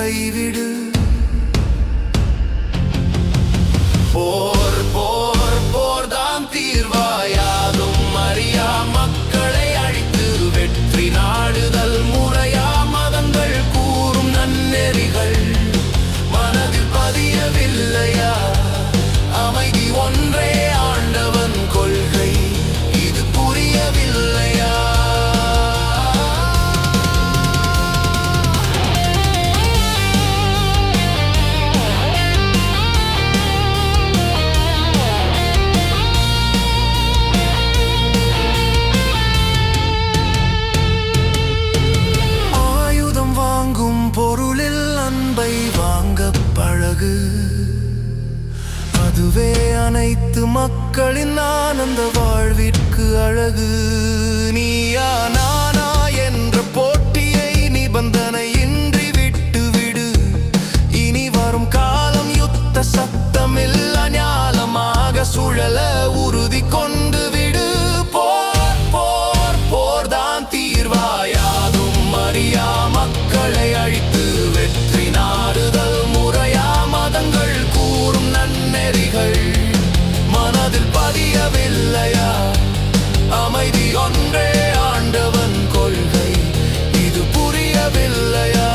கைவிடு. போர் போர் போர்தான் தீர்வாயாதும் அறியா மக்களை அழித்து வெற்றி நாடுதல் முறையா மதங்கள் கூறும் நன்னெறிகள் மனதில் பதியவில்லையா? அமைதி ஒன்றே ஆண்டவன் கொள்கை, இது புரியவில்லையா? ஆயுதம் வாங்கும் பொருளில் அன்பை வாங்க பழகு. அதுவே அனைத்து மக்களின் ஆனந்த வாழ்விற்கு அழகு. நீயா நானா என்ற போட்டியை நிபந்தனையின்றி விட்டுவிடு. இனி வரும் காலம் யுத்த சத்தமில்ல ஞாலமாக சுழல உறுதி கொண்டு விடு. போர் போர் போர்தான் தீர்வாயாதும் அறியா மக்களை அழித்து வெற்றி நாடுதல் முறையா மதங்கள் கூறும் நன்னெறிகள் மனதில் பதியவில்லையா? அமைதி ஒன்றே ஆண்டவன் கொள்கை, இது புரியவில்லையா?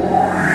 Yeah.